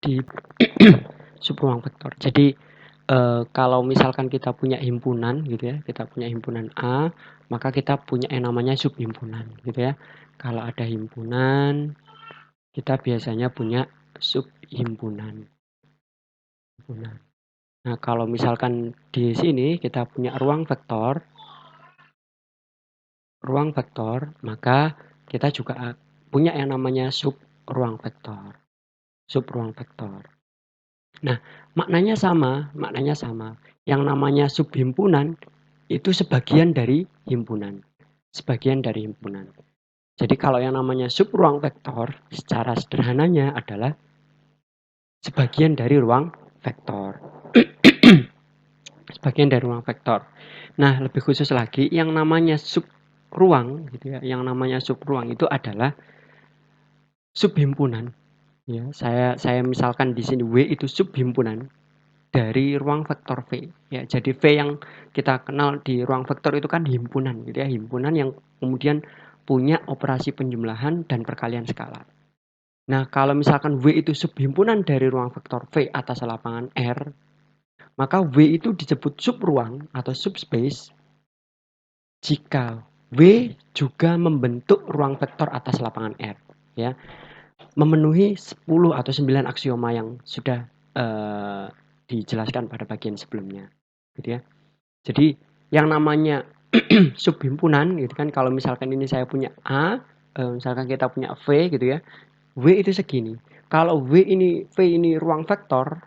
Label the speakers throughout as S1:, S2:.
S1: menjadi subruang vektor. Jadi kalau misalkan kita punya himpunan gitu ya, kita punya himpunan A, maka kita punya yang namanya subhimpunan gitu ya. Kalau ada himpunan, kita biasanya punya subhimpunan. Nah, kalau misalkan di sini kita punya ruang vektor, maka kita juga punya yang namanya subruang vektor. Nah, maknanya sama. Yang namanya subhimpunan itu sebagian dari himpunan. Jadi kalau yang namanya subruang vektor secara sederhananya adalah sebagian dari ruang vektor. Nah, lebih khusus lagi yang namanya subruang gitu ya. Yang namanya subruang itu adalah subhimpunan. Ya, saya misalkan di sini W itu subhimpunan dari ruang vektor V. Ya, jadi V yang kita kenal di ruang vektor itu kan himpunan gitu ya, himpunan yang kemudian punya operasi penjumlahan dan perkalian skalar. Nah, kalau misalkan W itu subhimpunan dari ruang vektor V atas lapangan R, maka W itu disebut subruang atau subspace jika W juga membentuk ruang vektor atas lapangan R, ya. Memenuhi 10 atau 9 aksioma yang sudah dijelaskan pada bagian sebelumnya, gitu ya. Jadi yang namanya subhimpunan gitu kan, kalau misalkan ini saya punya A, misalkan kita punya V gitu ya, W itu segini. Kalau V ini ruang vektor,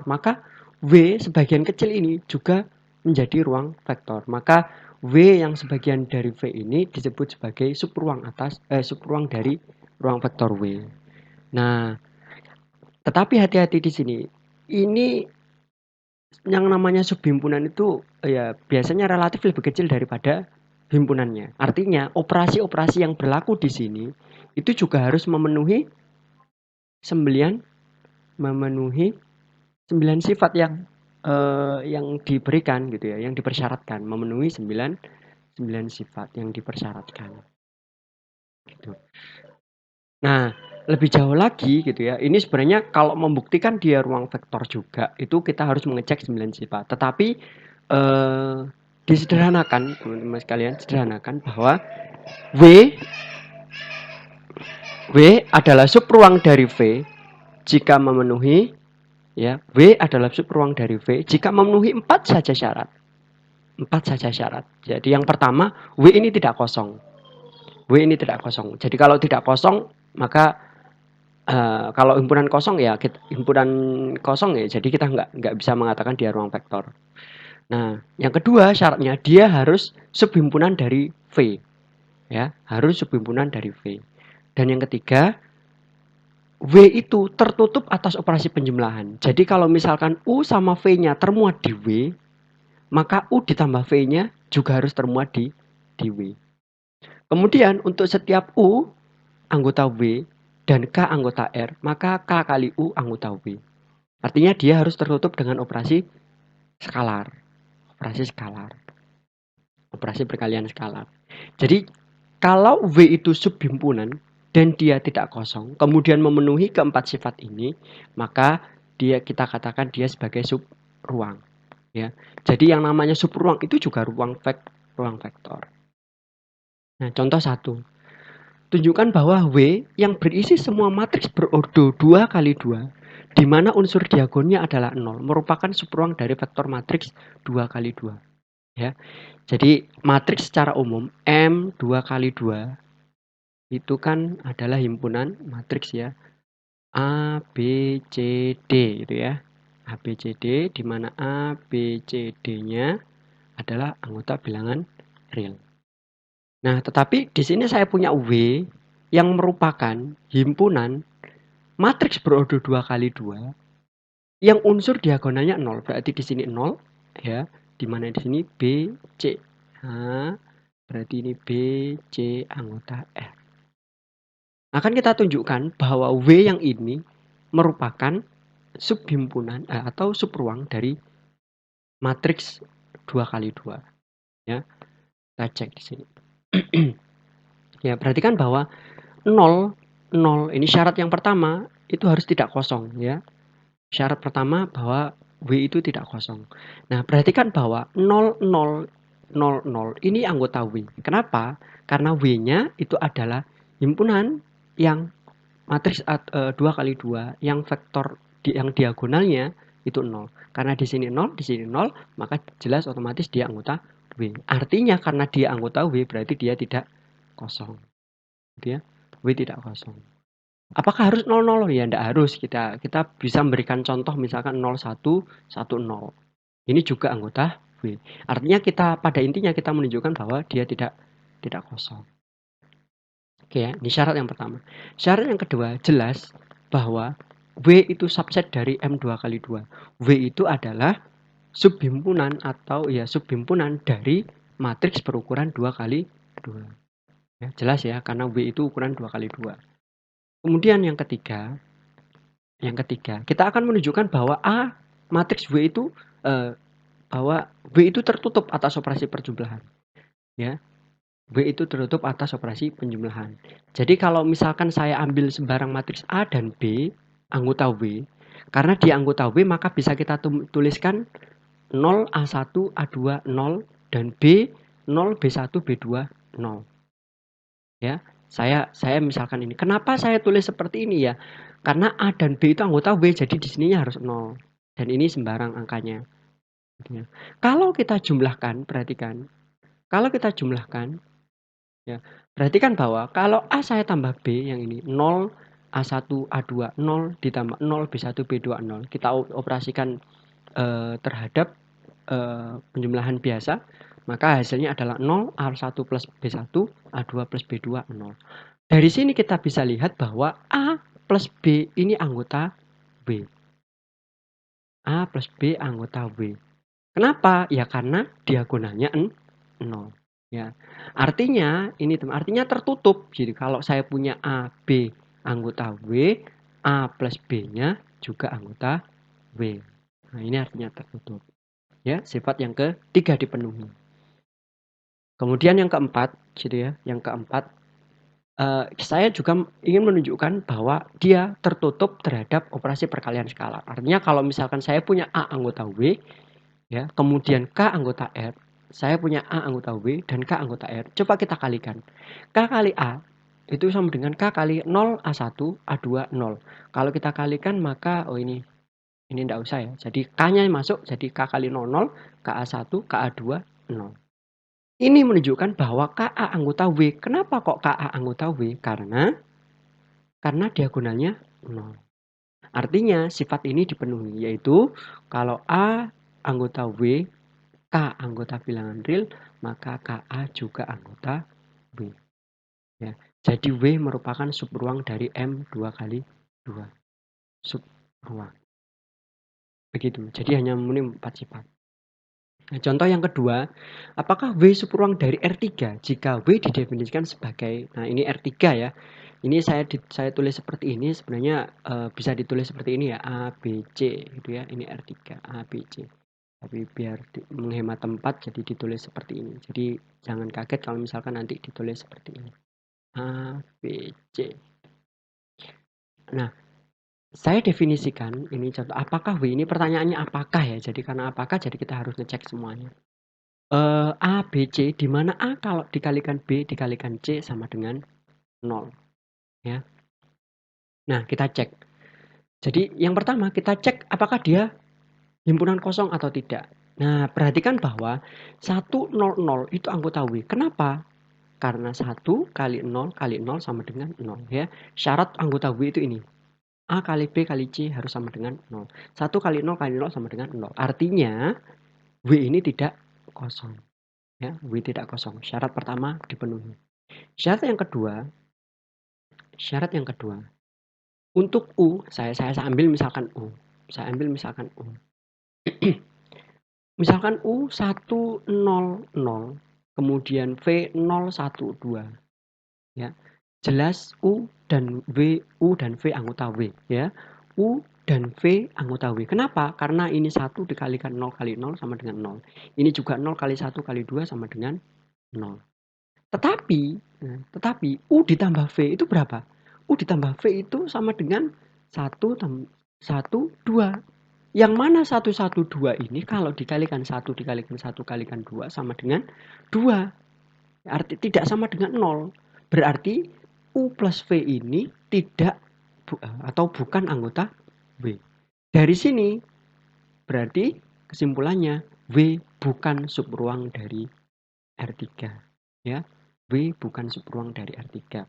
S1: maka W sebagian kecil ini juga menjadi ruang vektor. Maka W yang sebagian dari V ini disebut sebagai subruang dari ruang vektor W. Nah, tetapi hati-hati di sini. Ini yang namanya subhimpunan itu ya biasanya relatif lebih kecil daripada himpunannya. Artinya, operasi-operasi yang berlaku di sini itu juga harus memenuhi 9 sifat yang diberikan gitu ya, yang dipersyaratkan, memenuhi 9 sifat yang dipersyaratkan. Gitu. Nah, lebih jauh lagi gitu ya. Ini sebenarnya kalau membuktikan dia ruang vektor juga, itu kita harus mengecek 9 sifat. Tetapi disederhanakan, teman-teman sekalian, bahwa W adalah subruang dari V jika memenuhi ya, W adalah subruang dari V jika memenuhi 4 saja syarat. Jadi yang pertama, W ini tidak kosong. Jadi kalau tidak kosong, maka kalau himpunan kosong ya, jadi kita nggak bisa mengatakan dia ruang vektor. Nah, yang kedua syaratnya dia harus subhimpunan dari V, ya, harus subhimpunan dari V. Dan yang ketiga, W itu tertutup atas operasi penjumlahan. Jadi kalau misalkan U sama V-nya termuat di W, maka U ditambah V-nya juga harus termuat di W. Kemudian untuk setiap U anggota W dan K anggota R, maka K kali U anggota W. Artinya dia harus tertutup dengan operasi perkalian skalar. Jadi kalau W itu subhimpunan dan dia tidak kosong, kemudian memenuhi keempat sifat ini, maka kita katakan dia sebagai subruang. Ya. Jadi yang namanya subruang itu juga ruang vektor. Nah, contoh 1. Tunjukkan bahwa W yang berisi semua matriks berordo 2 kali 2, di mana unsur diagonnya adalah 0, merupakan subruang dari vektor matriks 2 kali 2. Ya. Jadi matriks secara umum M 2 kali 2 itu kan adalah himpunan matriks ya. A, B, C, D gitu ya. A, B, C, D, di mana A, B, C, D-nya adalah anggota bilangan real. Nah, tetapi di sini saya punya W yang merupakan himpunan matriks berordo 2 kali 2 yang unsur diagonalnya 0. Berarti di sini 0 ya. Di mana di sini B, C. Nah, berarti ini B, C anggota R. Akan kita tunjukkan bahwa W yang ini merupakan subhimpunan atau subruang dari matriks 2 kali 2 ya. Kita cek di sini. Ya, perhatikan bahwa 0 0. Ini syarat yang pertama, itu harus tidak kosong ya. Syarat pertama bahwa W itu tidak kosong. Nah, perhatikan bahwa 0000 ini anggota W. Kenapa? Karena W-nya itu adalah himpunan yang matriks 2 kali 2 yang vektor yang diagonalnya itu 0. Karena di sini 0, di sini 0, maka jelas otomatis dia anggota W. Artinya karena dia anggota W berarti dia tidak kosong. Gitu ya. W tidak kosong. Apakah harus 00? Ya enggak harus. Kita bisa memberikan contoh misalkan 0110. Ini juga anggota W. Artinya pada intinya kita menunjukkan bahwa dia tidak kosong. Oke ya, ini syarat yang pertama. Syarat yang kedua, jelas bahwa W itu subset dari M2 kali 2. W itu adalah subhimpunan atau ya subhimpunan dari matriks berukuran 2 kali 2. Ya, jelas ya, karena W itu ukuran 2 kali 2. Kemudian yang ketiga, kita akan menunjukkan bahwa matriks W itu bahwa W itu tertutup atas operasi perjumlahan. Ya. W itu tertutup atas operasi penjumlahan. Jadi kalau misalkan saya ambil sembarang matriks A dan B, anggota W, karena dia anggota W maka bisa kita tuliskan 0 A1 A2 0 dan B 0 B1 B2 0. Ya. Saya misalkan ini. Kenapa saya tulis seperti ini ya? Karena A dan B itu anggota W, jadi di sininya harus 0. Dan ini sembarang angkanya. Kalau kita jumlahkan, perhatikan. Kalau kita jumlahkan, ya, perhatikan bahwa kalau A saya tambah B yang ini 0, A1, A2, 0 ditambah 0, B1, B2, 0. Kita operasikan terhadap penjumlahan biasa, maka hasilnya adalah 0, A1 plus B1, A2 plus B2, 0. Dari sini kita bisa lihat bahwa A plus B ini anggota W. A plus B anggota W. Kenapa? Ya karena diagonalnya 0. Ya. Artinya artinya tertutup. Jadi kalau saya punya A, B anggota W, A plus B-nya juga anggota W. Nah, ini artinya tertutup. Ya, sifat yang ketiga dipenuhi. Kemudian yang keempat, gitu ya. Yang keempat, saya juga ingin menunjukkan bahwa dia tertutup terhadap operasi perkalian skalar. Artinya kalau misalkan saya punya A anggota W, ya, kemudian K anggota R, saya punya A anggota W dan K anggota R. Coba kita kalikan. K kali A itu sama dengan K kali 0 A1 A2 0. Kalau kita kalikan maka ini enggak usah ya. Jadi K-nya masuk jadi K kali 00, KA1, KA2 0. Ini menunjukkan bahwa KA anggota W. Kenapa kok KA anggota W? Karena diagonalnya 0. Artinya sifat ini dipenuhi, yaitu kalau A anggota W, K anggota bilangan real, maka KA juga anggota W. Ya. Jadi W merupakan subruang dari M 2 kali 2. Subruang. Begitu. Jadi hanya memenuhi 4 sifat. Nah, contoh yang kedua, apakah W subruang dari R3 jika W didefinisikan sebagai, nah ini R3 ya. Ini saya tulis seperti ini, sebenarnya bisa ditulis seperti ini ya, A, B, C gitu ya. Ini R3, A, B, C. Tapi biar menghemat tempat jadi ditulis seperti ini. Jadi jangan kaget kalau misalkan nanti ditulis seperti ini. A, B, C. Nah, saya definisikan ini contoh, apakah W ini pertanyaannya apakah ya. Jadi karena apakah jadi kita harus ngecek semuanya. A, B, C, di mana A kalau dikalikan B dikalikan C sama dengan 0. Ya. Nah, kita cek. Jadi yang pertama kita cek apakah dia himpunan kosong atau tidak. Nah, perhatikan bahwa 100 itu anggota W. Kenapa? Karena 1 kali 0 kali 0 sama dengan 0 ya. Syarat anggota W itu ini. A kali B kali C harus sama dengan 0. 1 kali 0 kali 0 sama dengan 0. Artinya W ini tidak kosong. Ya, W tidak kosong. Syarat pertama dipenuhi. Syarat yang kedua, untuk U, saya ambil misalkan U. Misalkan U 100, kemudian V 012. Ya. Jelas U dan V anggota W ya. U dan V anggota W. Kenapa? Karena ini 1 dikalikan 0 kali 0 sama dengan 0. Ini juga 0 kali 1 kali 2 sama dengan 0. Tetapi U ditambah V itu berapa? U ditambah V itu sama dengan 1, 2. Yang mana 1, 1, 2 ini kalau dikalikan 1 dikalikan 1 kalikan 2 sama dengan 2. Arti tidak sama dengan 0. Berarti U plus V ini tidak atau bukan anggota W. Dari sini berarti kesimpulannya W bukan subruang dari R3. Ya. W bukan subruang dari R3.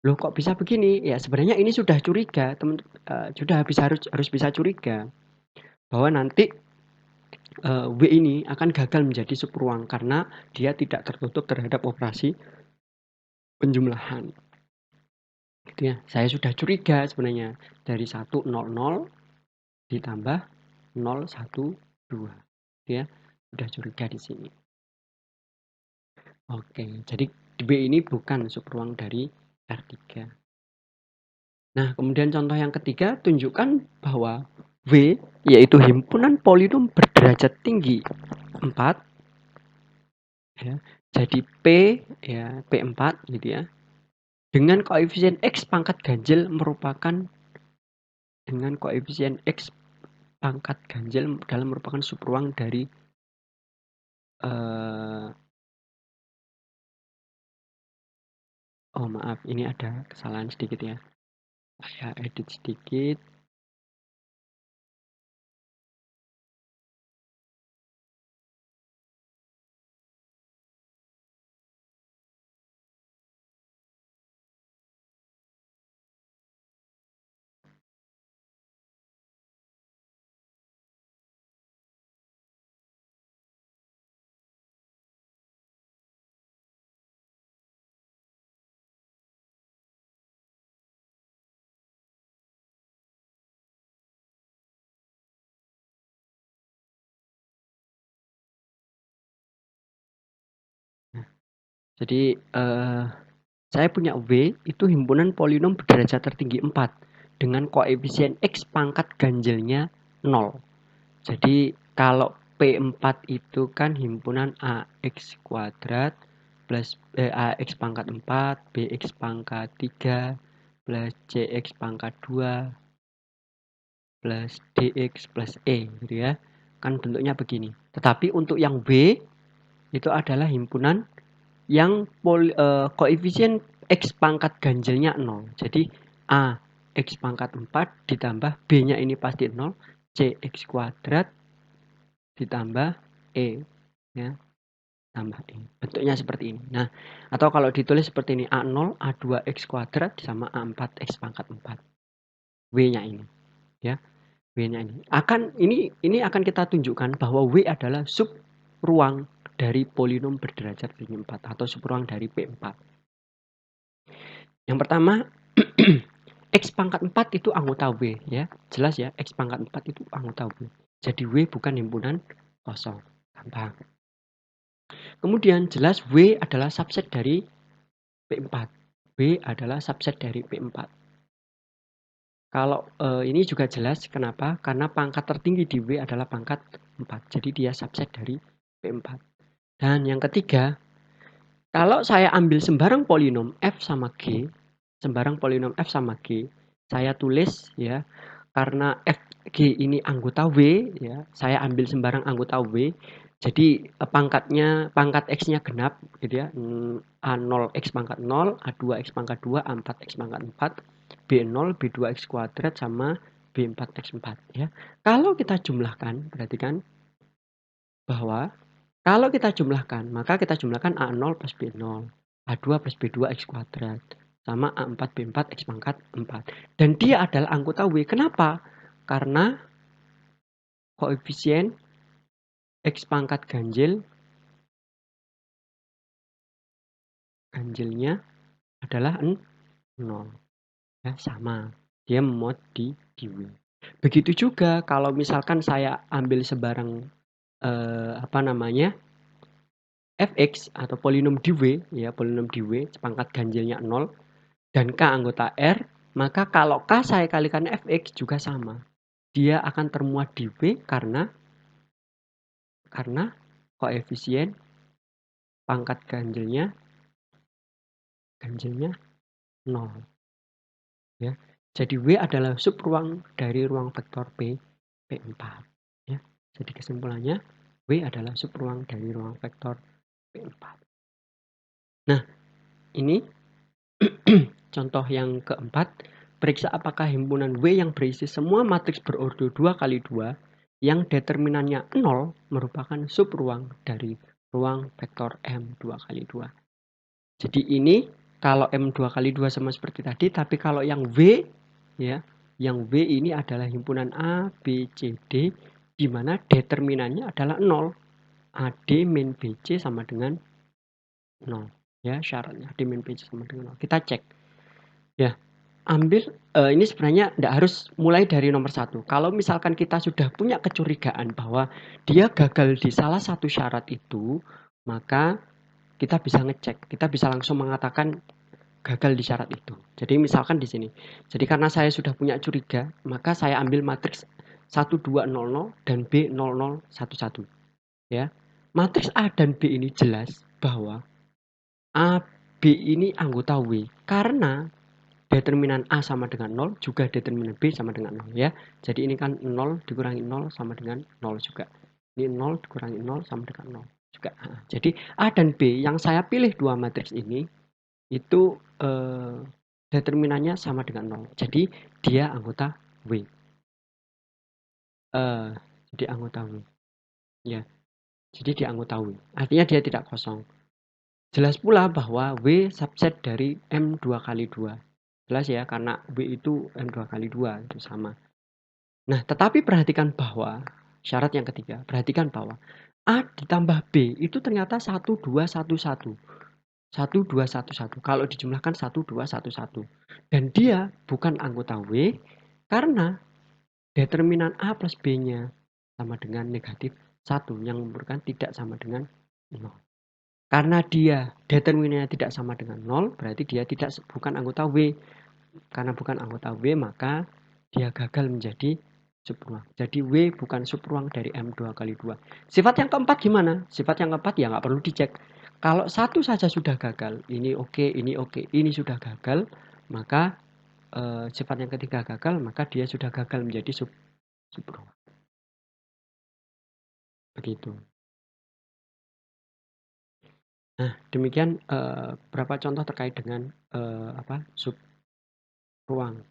S1: Loh kok bisa begini? Ya sebenarnya ini sudah curiga, teman sudah harus bisa curiga bahwa nanti W ini akan gagal menjadi subruang karena dia tidak tertutup terhadap operasi penjumlahan. Gitu ya. Saya sudah curiga sebenarnya dari 1, 0, 0 ditambah 0, 1, 2. Ya, sudah curiga di sini. Oke, jadi B ini bukan subruang dari R3. Nah, kemudian contoh yang ketiga, tunjukkan bahwa W yaitu himpunan polinom berderajat tinggi 4 ya. Jadi P ya, P4 gitu ya. Dengan koefisien X pangkat ganjil merupakan dalam merupakan subruang dari oh maaf, ini ada kesalahan sedikit ya. Saya edit sedikit. Jadi saya punya W itu himpunan polinom berderajat tertinggi 4 dengan koefisien X pangkat ganjilnya 0. Jadi kalau P4 itu kan himpunan AX kuadrat plus AX pangkat 4, BX pangkat 3 plus CX pangkat 2 plus DX plus E gitu ya. Kan bentuknya begini. Tetapi untuk yang W itu adalah himpunan yang koefisien X pangkat ganjilnya 0. Jadi A X pangkat 4 ditambah B-nya ini pasti 0, CX kuadrat ditambah E ya, tambah E. Bentuknya seperti ini. Nah, atau kalau ditulis seperti ini A0 A2X kuadrat sama A4 X pangkat 4. W-nya ini ya. W-nya ini akan kita tunjukkan bahwa W adalah sub ruang dari polinom berderajat tinggi 4 atau subruang dari P4. Yang pertama X pangkat 4 itu anggota W ya. Jelas ya, X pangkat 4 itu anggota W. Jadi W bukan himpunan kosong. Gampang. Kemudian jelas W adalah subset dari P4. W adalah subset dari P4. Kalau ini juga jelas kenapa? Karena pangkat tertinggi di W adalah pangkat 4. Jadi dia subset dari P4. Dan yang ketiga, kalau saya ambil sembarang polinom F sama G, sembarang polinom F sama G, saya tulis ya, karena Fg ini anggota W ya, saya ambil sembarang anggota W. Jadi pangkat X-nya genap gitu ya. A0 X pangkat 0, A2 X pangkat 2, A4 X pangkat 4, B0 B2 X kuadrat sama B4 X4 ya. Kalau kita jumlahkan, perhatikan bahwa kalau kita jumlahkan, maka kita jumlahkan A0 plus B0, A2 plus B2 X kuadrat, sama A4 B4 X pangkat 4. Dan dia adalah anggota W. Kenapa? Karena koefisien X pangkat ganjilnya adalah 0. Ya, sama. Dia memot di W. Begitu juga kalau misalkan saya ambil sebarang Fx atau polinom di W ya, polinom di W pangkat ganjilnya 0 dan K anggota R, maka kalau K saya kalikan Fx juga sama. Dia akan termuat di W karena koefisien pangkat ganjilnya 0. ya. Jadi W adalah subruang dari ruang vektor P4 ya. Jadi kesimpulannya W adalah subruang dari ruang vektor P4. Nah, ini contoh yang keempat, periksa apakah himpunan W yang berisi semua matriks berordo 2 kali 2 yang determinannya 0 merupakan subruang dari ruang vektor M 2 kali 2. Jadi ini kalau M 2 kali 2 sama seperti tadi, tapi kalau yang W ya, yang W ini adalah himpunan A, B, C, D di mana determinannya adalah 0. AD min BC sama dengan 0 ya, syaratnya AD min BC sama dengan 0. Kita cek. Ya, ambil ini sebenarnya tidak harus mulai dari nomor 1. Kalau misalkan kita sudah punya kecurigaan bahwa dia gagal di salah satu syarat itu, maka kita bisa ngecek. Kita bisa langsung mengatakan gagal di syarat itu. Jadi misalkan di sini. Jadi karena saya sudah punya curiga, maka saya ambil matriks 1200 dan B0011 ya. Matriks A dan B ini jelas bahwa A, B ini anggota W karena determinan A sama dengan 0 juga determinan B sama dengan 0 ya. Jadi ini kan 0 dikurangi 0 sama dengan 0 juga. Ini 0 dikurangi 0 sama dengan 0 juga. Jadi A dan B yang saya pilih dua matriks ini itu determinannya sama dengan 0. Jadi dia anggota W. Jadi anggota W. Ya. Jadi dia anggota W. Artinya dia tidak kosong. Jelas pula bahwa W subset dari M 2 kali 2. Jelas ya, karena W itu M 2 kali 2 itu sama. Nah, tetapi perhatikan bahwa syarat yang ketiga, perhatikan bahwa A ditambah B itu ternyata 1 2 1 1. 1 2 1 1. Kalau dijumlahkan 1 2 1 1. Dan dia bukan anggota W karena determinan A plus B-nya sama dengan negatif 1 yang memberikan tidak sama dengan 0. Karena dia determinannya tidak sama dengan 0, berarti dia bukan anggota W. Karena bukan anggota W, maka dia gagal menjadi subruang. Jadi W bukan subruang dari M 2 kali 2. Sifat yang keempat gimana? Sifat yang keempat ya nggak perlu dicek. Kalau satu saja sudah gagal, ini oke, ini sudah gagal, maka sifat yang ketiga gagal, maka dia sudah gagal menjadi subruang. Begitu. Nah, demikian berapa contoh terkait dengan subruang.